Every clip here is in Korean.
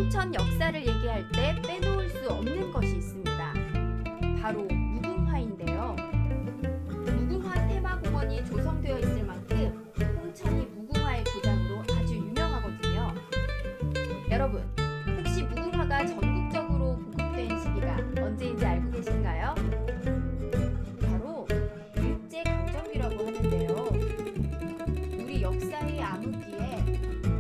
홍천 역사를 얘기할 때 빼놓을 수 없는 것이 있습니다. 바로 무궁화인데요. 무궁화 테마공원이 조성되어 있을 만큼 홍천이 무궁화의 고장으로 아주 유명하거든요. 여러분, 혹시 무궁화가 전국적으로 보급된 시기가 언제인지 알고 계신가요? 바로 일제강점기라고 하는데요. 우리 역사의 암흑기에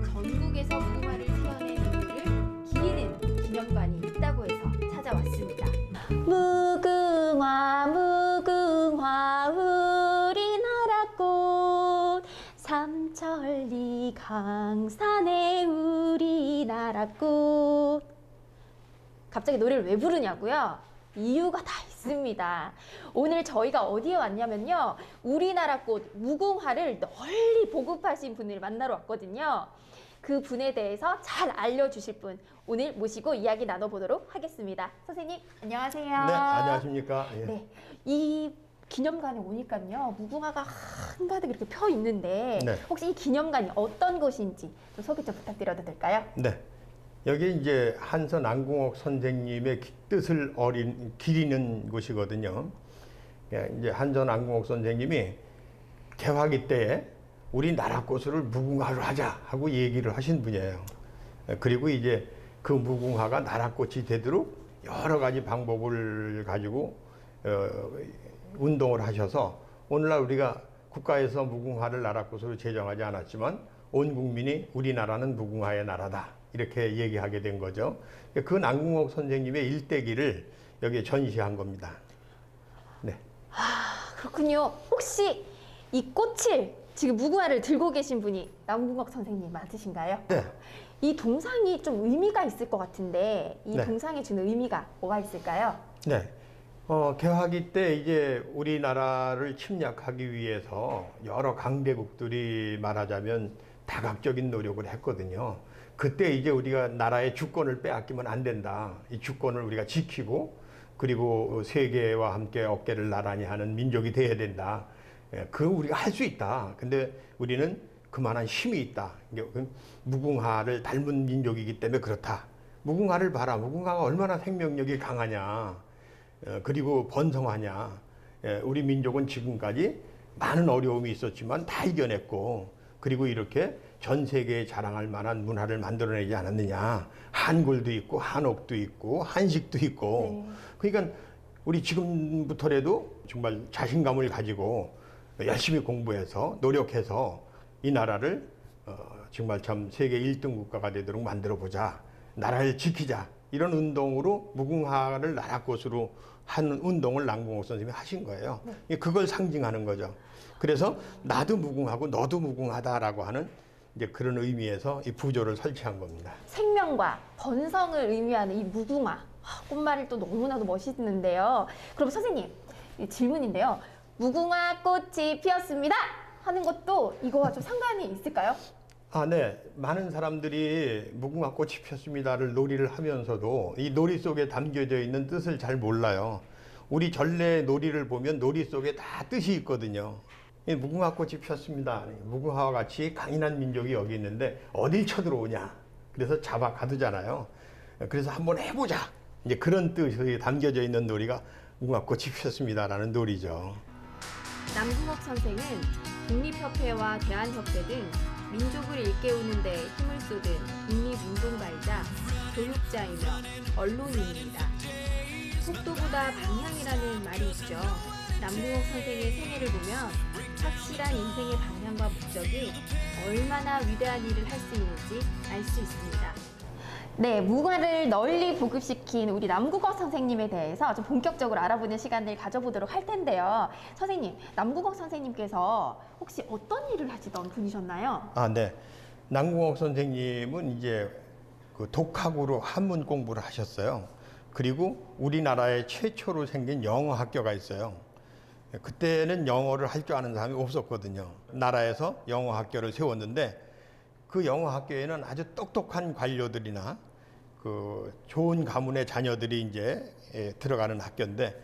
전국에서 무궁화를 태어낸 인물을 기리는 기념관이 있다고 해서 찾아왔습니다. 무궁화 무궁화 우리나라 꽃 삼천리 강산의 우리나라 꽃. 갑자기 노래를 왜 부르냐고요? 이유가 다 있습니다. 오늘 저희가 어디에 왔냐면요, 우리나라 꽃 무궁화를 널리 보급하신 분을 만나러 왔거든요. 그 분에 대해서 잘 알려주실 분 오늘 모시고 이야기 나눠보도록 하겠습니다. 선생님 안녕하세요. 네, 안녕하십니까. 예. 네, 이 기념관에 오니까요, 무궁화가 한가득 이렇게 펴 있는데 네. 혹시 이 기념관이 어떤 곳인지 좀 소개 좀 부탁드려도 될까요? 네. 여기 이제 한선 안궁옥 선생님의 뜻을 기리는 곳이거든요. 예, 이제 한선 안궁옥 선생님이 개화기 때에 우리 나라 꽃을 무궁화로 하자 하고 얘기를 하신 분이에요. 그리고 이제 그 무궁화가 나라 꽃이 되도록 여러 가지 방법을 가지고 운동을 하셔서 오늘날 우리가 국가에서 무궁화를 나라 꽃으로 제정하지 않았지만 온 국민이 우리나라는 무궁화의 나라다 이렇게 얘기하게 된 거죠. 그 안궁옥 선생님의 일대기를 여기에 전시한 겁니다. 네. 아, 그렇군요. 혹시 이 꽃을 지금 무궁화를 들고 계신 분이 남궁옥 선생님 맞으신가요? 네. 이 동상이 좀 의미가 있을 것 같은데 이 네. 동상이 주는 의미가 뭐가 있을까요? 네. 개화기 때 이제 우리나라를 침략하기 위해서 여러 강대국들이 말하자면 다각적인 노력을 했거든요. 그때 이제 우리가 나라의 주권을 빼앗기면 안 된다. 이 주권을 우리가 지키고 그리고 세계와 함께 어깨를 나란히 하는 민족이 돼야 된다. 그거 우리가 할 수 있다. 근데 우리는 그만한 힘이 있다. 무궁화를 닮은 민족이기 때문에 그렇다. 무궁화를 봐라. 무궁화가 얼마나 생명력이 강하냐. 그리고 번성하냐. 우리 민족은 지금까지 많은 어려움이 있었지만 다 이겨냈고 그리고 이렇게 전 세계에 자랑할 만한 문화를 만들어내지 않았느냐. 한글도 있고 한옥도 있고 한식도 있고. 네. 그러니까 우리 지금부터라도 정말 자신감을 가지고 열심히 공부해서 노력해서 이 나라를 정말 참 세계 1등 국가가 되도록 만들어 보자. 나라를 지키자. 이런 운동으로 무궁화를 나라꽃으로 하는 운동을 남궁옥 선생님이 하신 거예요. 네. 그걸 상징하는 거죠. 그래서 나도 무궁하고 너도 무궁하다라고 하는 이제 그런 의미에서 이 부조를 설치한 겁니다. 생명과 번성을 의미하는 이 무궁화. 꽃말이 또 너무나도 멋있는데요. 그럼 선생님, 이 질문인데요. 무궁화 꽃이 피었습니다 하는 것도 이거와 좀 상관이 있을까요? 아, 네. 많은 사람들이 무궁화 꽃이 피었습니다를 놀이를 하면서도 이 놀이 속에 담겨져 있는 뜻을 잘 몰라요. 우리 전래 놀이를 보면 놀이 속에 다 뜻이 있거든요. 이 무궁화 꽃이 피었습니다. 무궁화와 같이 강인한 민족이 여기 있는데 어딜 쳐들어오냐. 그래서 잡아 가두잖아요. 그래서 한번 해보자. 이제 그런 뜻이 담겨져 있는 놀이가 무궁화 꽃이 피었습니다라는 놀이죠. 남궁옥 선생은 국립협회와 대한협회 등 민족을 일깨우는 데 힘을 쏟은 독립운동가이자 교육자이며 언론인입니다. 속도보다 방향이라는 말이 있죠. 남궁옥 선생의 생애를 보면 확실한 인생의 방향과 목적이 얼마나 위대한 일을 할 수 있는지 알 수 있습니다. 네, 무궁화를 널리 보급시킨 우리 남궁옥 선생님에 대해서 좀 본격적으로 알아보는 시간을 가져보도록 할 텐데요. 선생님, 남궁옥 선생님께서 혹시 어떤 일을 하시던 분이셨나요? 아, 네. 남궁옥 선생님은 이제 그 독학으로 한문 공부를 하셨어요. 그리고 우리나라에 최초로 생긴 영어 학교가 있어요. 그때는 영어를 할 줄 아는 사람이 없었거든요. 나라에서 영어 학교를 세웠는데 그 영어 학교에는 아주 똑똑한 관료들이나 그 좋은 가문의 자녀들이 이제 들어가는 학교인데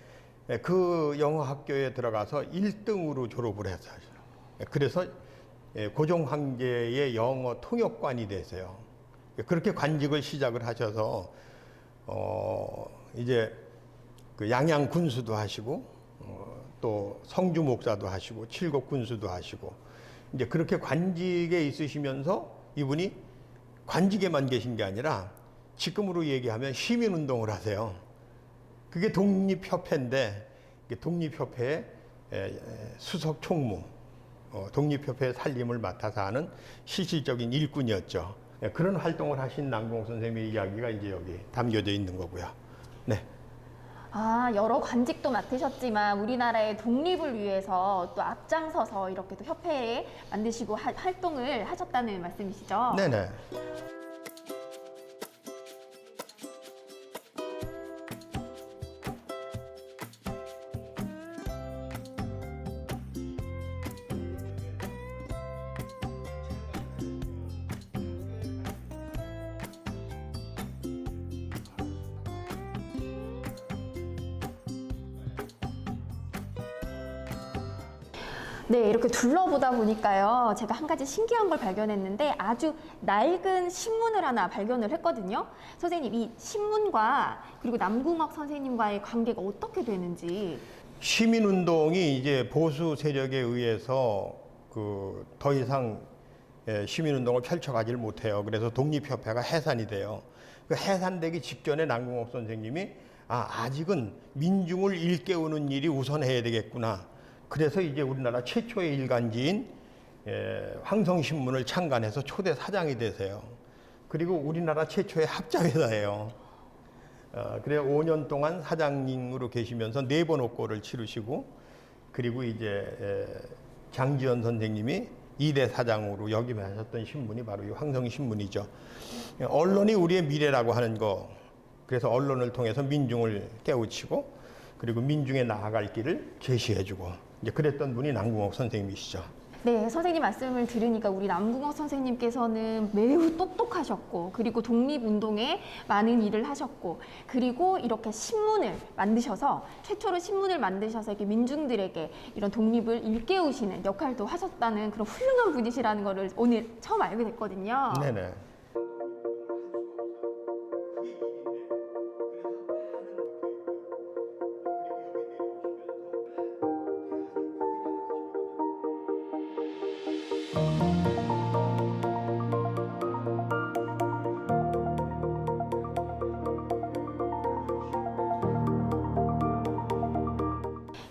그 영어 학교에 들어가서 1등으로 졸업을 했어요. 그래서 고종 황제의 영어 통역관이 됐어요. 그렇게 관직을 시작을 하셔서 이제 그 양양 군수도 하시고 또 성주 목사도 하시고 칠곡 군수도 하시고 이제 그렇게 관직에 있으시면서 이분이 관직에만 계신 게 아니라 지금으로 얘기하면 시민운동을 하세요. 그게 독립협회인데 독립협회의 수석 총무, 독립협회의 살림을 맡아서 하는 실질적인 일꾼이었죠. 그런 활동을 하신 남궁옥 선생님의 이야기가 이제 여기 담겨져 있는 거고요. 네. 아, 여러 관직도 맡으셨지만 우리나라의 독립을 위해서 또 앞장서서 이렇게 또 협회에 만드시고 활동을 하셨다는 말씀이시죠? 네네. 네, 이렇게 둘러보다 보니까요. 제가 한 가지 신기한 걸 발견했는데 아주 낡은 신문을 하나 발견을 했거든요. 선생님, 이 신문과 그리고 남궁옥 선생님과의 관계가 어떻게 되는지. 시민운동이 이제 보수 세력에 의해서 더 이상 시민운동을 펼쳐가지를 못해요. 그래서 독립협회가 해산이 돼요. 그 해산되기 직전에 남궁옥 선생님이 아직은 민중을 일깨우는 일이 우선해야 되겠구나. 그래서 이제 우리나라 최초의 일간지인 황성신문을 창간해서 초대 사장이 되세요. 그리고 우리나라 최초의 합작회사예요. 그래 5년 동안 사장님으로 계시면서 4번 옥고를 치르시고 그리고 이제 장지연 선생님이 2대 사장으로 역임하셨던 신문이 바로 이 황성신문이죠. 언론이 우리의 미래라고 하는 거. 그래서 언론을 통해서 민중을 깨우치고 그리고 민중에 나아갈 길을 제시해주고 이제 그랬던 분이 남궁옥 선생님이시죠. 네, 선생님 말씀을 들으니까 우리 남궁옥 선생님께서는 매우 똑똑하셨고 그리고 독립운동에 많은 일을 하셨고 그리고 이렇게 신문을 만드셔서 최초로 신문을 만드셔서 이렇게 민중들에게 이런 독립을 일깨우시는 역할도 하셨다는 그런 훌륭한 분이시라는 거를 오늘 처음 알게 됐거든요. 네네.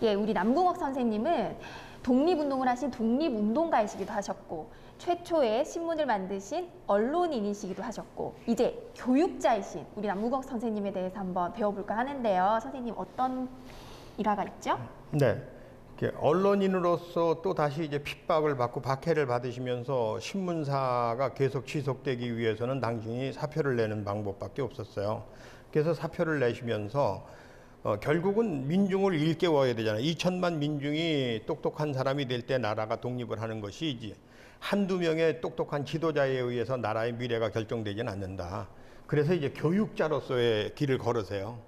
예, 우리 남궁옥 선생님은 독립운동을 하신 독립운동가이시기도 하셨고 최초의 신문을 만드신 언론인이시기도 하셨고 이제 교육자이신 우리 남궁옥 선생님에 대해서 한번 배워볼까 하는데요. 선생님 어떤 일화가 있죠? 네. 언론인으로서 또 다시 이제 핍박을 받고 박해를 받으시면서 신문사가 계속 지속되기 위해서는 당신이 사표를 내는 방법밖에 없었어요. 그래서 사표를 내시면서 결국은 민중을 일깨워야 되잖아요. 2천만 민중이 똑똑한 사람이 될 때 나라가 독립을 하는 것이지 한두 명의 똑똑한 지도자에 의해서 나라의 미래가 결정되지는 않는다. 그래서 이제 교육자로서의 길을 걸으세요.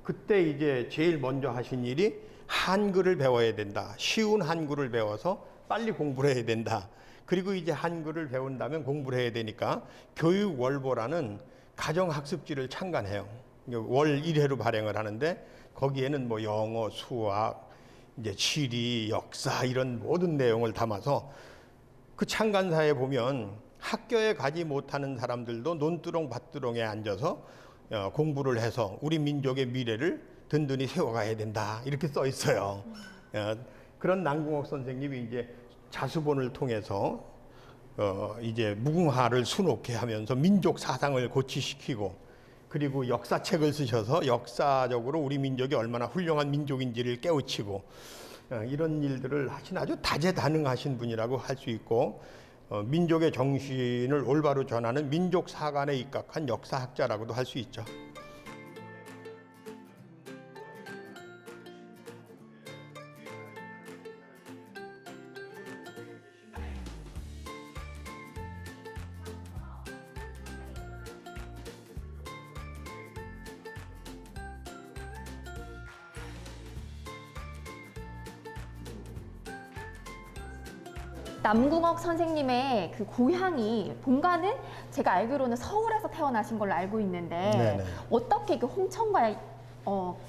그때 이제 제일 먼저 하신 일이 한글을 배워야 된다. 쉬운 한글을 배워서 빨리 공부를 해야 된다. 그리고 이제 한글을 배운다면 공부를 해야 되니까 교육월보라는 가정학습지를 창간해요. 월 1회로 발행을 하는데 거기에는 뭐 영어, 수학, 이제 지리, 역사 이런 모든 내용을 담아서 그 창간사에 보면 학교에 가지 못하는 사람들도 논두렁 밭두렁에 앉아서 공부를 해서 우리 민족의 미래를 든든히 세워가야 된다 이렇게 써 있어요. 그런 남궁옥 선생님이 이제 자수본을 통해서 이제 무궁화를 수놓게 하면서 민족 사상을 고취시키고 그리고 역사책을 쓰셔서 역사적으로 우리 민족이 얼마나 훌륭한 민족인지를 깨우치고 이런 일들을 하신 아주 다재다능하신 분이라고 할 수 있고 민족의 정신을 올바로 전하는 민족 사관에 입각한 역사학자라고도 할 수 있죠. 남궁옥 선생님의 그 고향이 본가는 제가 알기로는 서울에서 태어나신 걸로 알고 있는데 네네. 어떻게 그 홍천과의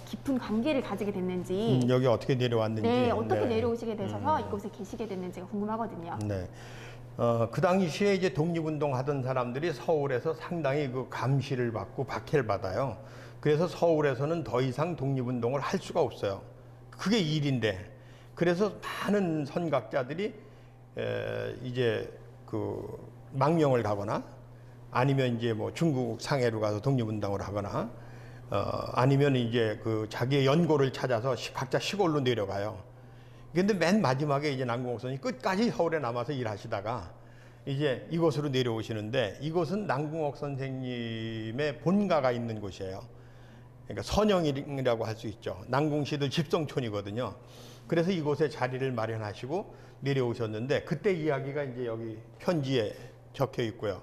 깊은 관계를 가지게 됐는지 여기 어떻게 내려왔는지. 네, 어떻게 네. 내려오시게 되셔서 이곳에 계시게 됐는지가 궁금하거든요. 네. 그 당시에 이제 독립운동 하던 사람들이 서울에서 상당히 그 감시를 받고 박해를 받아요. 그래서 서울에서는 더 이상 독립운동을 할 수가 없어요. 그게 일인데. 그래서 많은 선각자들이 이제 그 망명을 가거나 아니면 이제 뭐 중국 상해로 가서 독립운동을 하거나 아니면 이제 그 자기의 연고를 찾아서 각자 시골로 내려가요. 근데 맨 마지막에 이제 남궁옥 선생님이 끝까지 서울에 남아서 일하시다가 이제 이곳으로 내려오시는데 이곳은 남궁옥 선생님의 본가가 있는 곳이에요. 그러니까 선영이라고 할 수 있죠. 남궁시들 집성촌이거든요. 그래서 이곳에 자리를 마련하시고 내려오셨는데 그때 이야기가 이제 여기 편지에 적혀 있고요.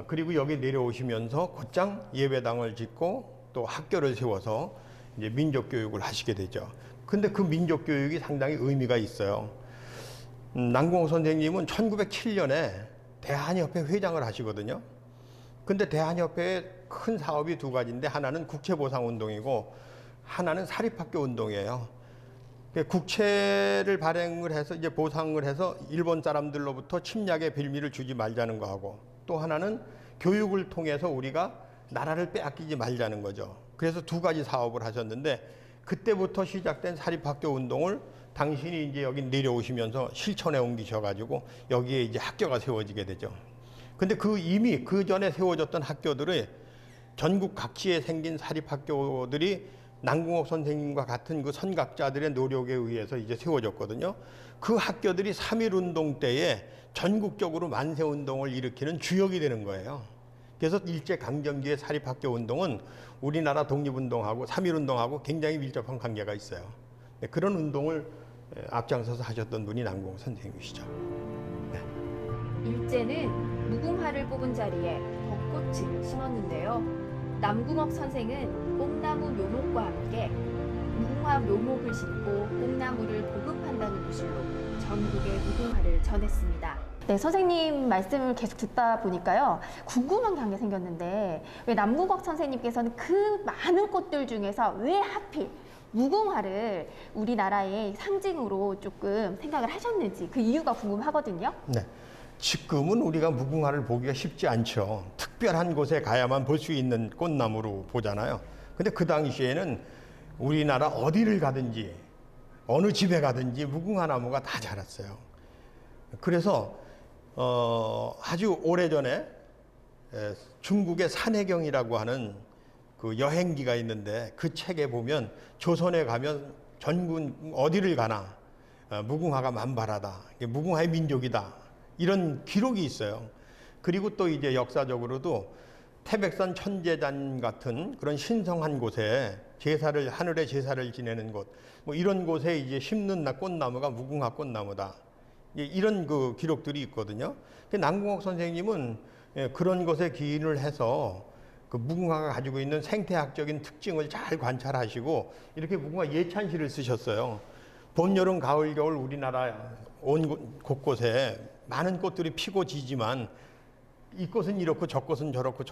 그리고 여기 내려오시면서 곧장 예배당을 짓고 또 학교를 세워서 이제 민족 교육을 하시게 되죠. 근데 그 민족 교육이 상당히 의미가 있어요. 남궁옥 선생님은 1907년에 대한협회 회장을 하시거든요. 근데 대한협회의 큰 사업이 두 가지인데 하나는 국채보상운동이고 하나는 사립학교 운동이에요. 국채를 발행을 해서 이제 보상을 해서 일본 사람들로부터 침략의 빌미를 주지 말자는 거하고 또 하나는 교육을 통해서 우리가 나라를 빼앗기지 말자는 거죠. 그래서 두 가지 사업을 하셨는데 그때부터 시작된 사립학교 운동을 당신이 이제 여기 내려오시면서 실천에 옮기셔가지고 여기에 이제 학교가 세워지게 되죠. 근데 이미 그 전에 세워졌던 학교들이 전국 각지에 생긴 사립학교들이 남궁옥 선생님과 같은 그 선각자들의 노력에 의해서 이제 세워졌거든요. 그 학교들이 3.1운동 때에 전국적으로 만세운동을 일으키는 주역이 되는 거예요. 그래서 일제강점기의 사립학교 운동은 우리나라 독립운동하고 3.1운동하고 굉장히 밀접한 관계가 있어요. 그런 운동을 앞장서서 하셨던 분이 남궁옥 선생님이시죠. 일제는 무궁화를 뽑은 자리에 벚꽃을 심었는데요. 남궁옥 선생은 뽕나무 묘목과 함께 무궁화 묘목을 심고 뽕나무를 보급한다는 구실로 전국에 무궁화를 전했습니다. 네, 선생님 말씀을 계속 듣다 보니까요. 궁금한 게 한 게 생겼는데 왜 남궁옥 선생님께서는 그 많은 꽃들 중에서 왜 하필 무궁화를 우리나라의 상징으로 조금 생각을 하셨는지 그 이유가 궁금하거든요. 네. 지금은 우리가 무궁화를 보기가 쉽지 않죠. 특별한 곳에 가야만 볼 수 있는 꽃나무로 보잖아요. 근데 그 당시에는 우리나라 어디를 가든지 어느 집에 가든지 무궁화 나무가 다 자랐어요. 그래서 아주 오래전에 중국의 산해경이라고 하는 그 여행기가 있는데 그 책에 보면 조선에 가면 전국 어디를 가나 무궁화가 만발하다. 무궁화의 민족이다. 이런 기록이 있어요. 그리고 또 이제 역사적으로도 태백산 천제단 같은 그런 신성한 곳에 하늘에 제사를 지내는 곳, 뭐 이런 곳에 이제 심는 꽃나무가 무궁화 꽃나무다. 이런 그 기록들이 있거든요. 남궁옥 선생님은 그런 것에 기인을 해서 그 무궁화가 가지고 있는 생태학적인 특징을 잘 관찰하시고 이렇게 무궁화 예찬시를 쓰셨어요. 봄, 여름, 가을, 겨울 우리나라 온 곳곳에 많은 꽃들이 피고 지지만 이 꽃은 이렇고 저 꽃은 저렇고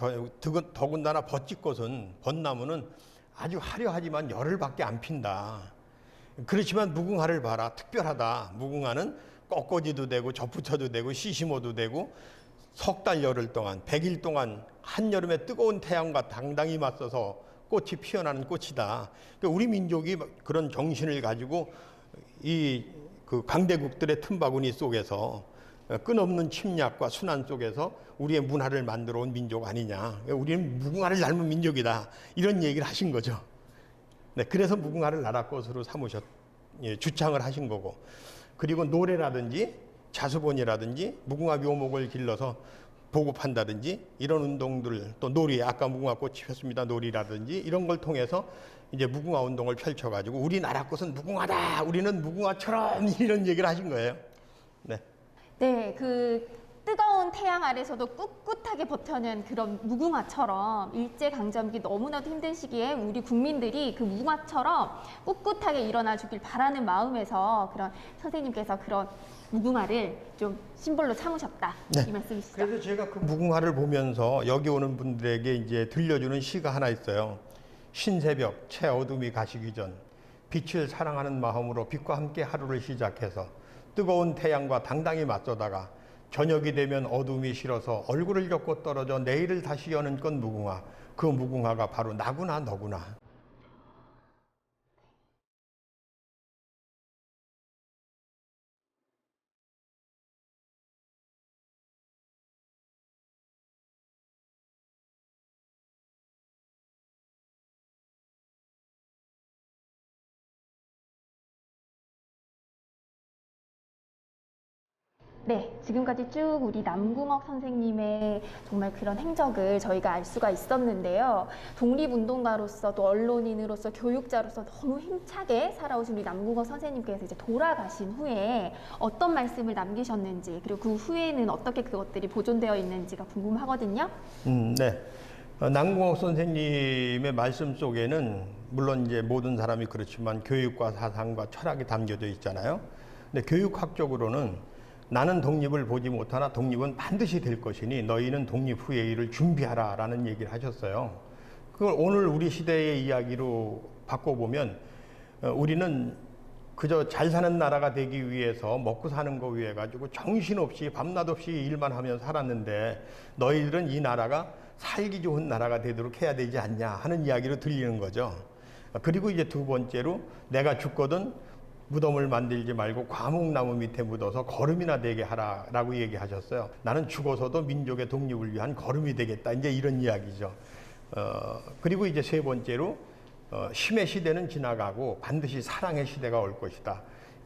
더군다나 벚꽃은 벚나무는 아주 화려하지만 열흘밖에 안 핀다. 그렇지만 무궁화를 봐라. 특별하다. 무궁화는 꺾어지도 되고 접붙여도 되고 시심어도 되고 석 달 열흘 동안 100일 동안 한여름에 뜨거운 태양과 당당히 맞서서 꽃이 피어나는 꽃이다. 그러니까 우리 민족이 그런 정신을 가지고 그 강대국들의 틈바구니 속에서 끝없는 침략과 순환 속에서 우리의 문화를 만들어 온 민족 아니냐. 우리는 무궁화를 닮은 민족이다. 이런 얘기를 하신 거죠. 네, 그래서 무궁화를 나라꽃으로 주창을 하신 거고. 그리고 노래라든지 자수본이라든지 무궁화 묘목을 길러서 보급한다든지 이런 운동들, 또 놀이, 아까 무궁화 꽃이 폈습니다. 놀이라든지 이런 걸 통해서 이제 무궁화 운동을 펼쳐가지고 우리나라 꽃은 무궁화다. 우리는 무궁화처럼 이런 얘기를 하신 거예요. 네. 네, 그 뜨거운 태양 아래서도 꿋꿋하게 버텨낸 그런 무궁화처럼 일제강점기 너무나도 힘든 시기에 우리 국민들이 그 무궁화처럼 꿋꿋하게 일어나 주길 바라는 마음에서 그런 선생님께서 그런 무궁화를 좀 심볼로 삼으셨다. 네. 이 말씀이시죠? 그래서 제가 그 무궁화를 보면서 여기 오는 분들에게 이제 들려주는 시가 하나 있어요. 신새벽 채 어둠이 가시기 전 빛을 사랑하는 마음으로 빛과 함께 하루를 시작해서 뜨거운 태양과 당당히 맞서다가 저녁이 되면 어둠이 싫어서 얼굴을 겹고 떨어져 내일을 다시 여는 건 무궁화. 그 무궁화가 바로 나구나 너구나. 네, 지금까지 쭉 우리 남궁옥 선생님의 정말 그런 행적을 저희가 알 수가 있었는데요. 독립운동가로서 또 언론인으로서 교육자로서 너무 힘차게 살아오신 우리 남궁옥 선생님께서 이제 돌아가신 후에 어떤 말씀을 남기셨는지 그리고 그 후에는 어떻게 그것들이 보존되어 있는지가 궁금하거든요. 네. 남궁옥 선생님의 말씀 속에는 물론 이제 모든 사람이 그렇지만 교육과 사상과 철학이 담겨져 있잖아요. 근데 교육학적으로는 나는 독립을 보지 못하나 독립은 반드시 될 것이니 너희는 독립 후의 일을 준비하라 라는 얘기를 하셨어요. 그걸 오늘 우리 시대의 이야기로 바꿔보면 우리는 그저 잘 사는 나라가 되기 위해서 먹고 사는 거 위해 가지고 정신없이 밤낮 없이 일만 하면 살았는데 너희들은 이 나라가 살기 좋은 나라가 되도록 해야 되지 않냐 하는 이야기로 들리는 거죠. 그리고 이제 두 번째로 내가 죽거든 무덤을 만들지 말고 과목나무 밑에 묻어서 거름이나 되게 하라라고 얘기하셨어요. 나는 죽어서도 민족의 독립을 위한 거름이 되겠다. 이제 이런 이야기죠. 그리고 이제 세 번째로 힘의 시대는 지나가고 반드시 사랑의 시대가 올 것이다.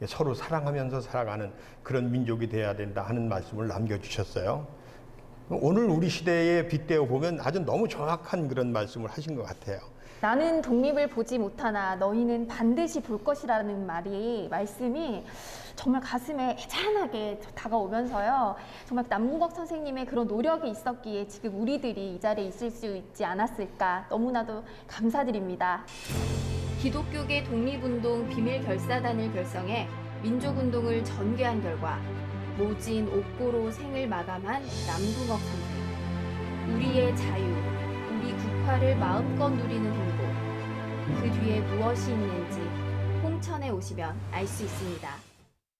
서로 사랑하면서 살아가는 그런 민족이 돼야 된다 하는 말씀을 남겨주셨어요. 오늘 우리 시대에 빗대어 보면 아주 너무 정확한 그런 말씀을 하신 것 같아요. 나는 독립을 보지 못하나 너희는 반드시 볼 것이라는 말씀이 정말 가슴에 애잔하게 다가오면서요. 정말 남궁옥 선생님의 그런 노력이 있었기에 지금 우리들이 이 자리에 있을 수 있지 않았을까 너무나도 감사드립니다. 기독교계 독립운동 비밀결사단을 결성해 민족운동을 전개한 결과 모진 옥고로 생을 마감한 남궁옥 선생. 우리의 자유, 우리 국화를 마음껏 누리는 행복. 그 뒤에 무엇이 있는지 홍천에 오시면 알 수 있습니다.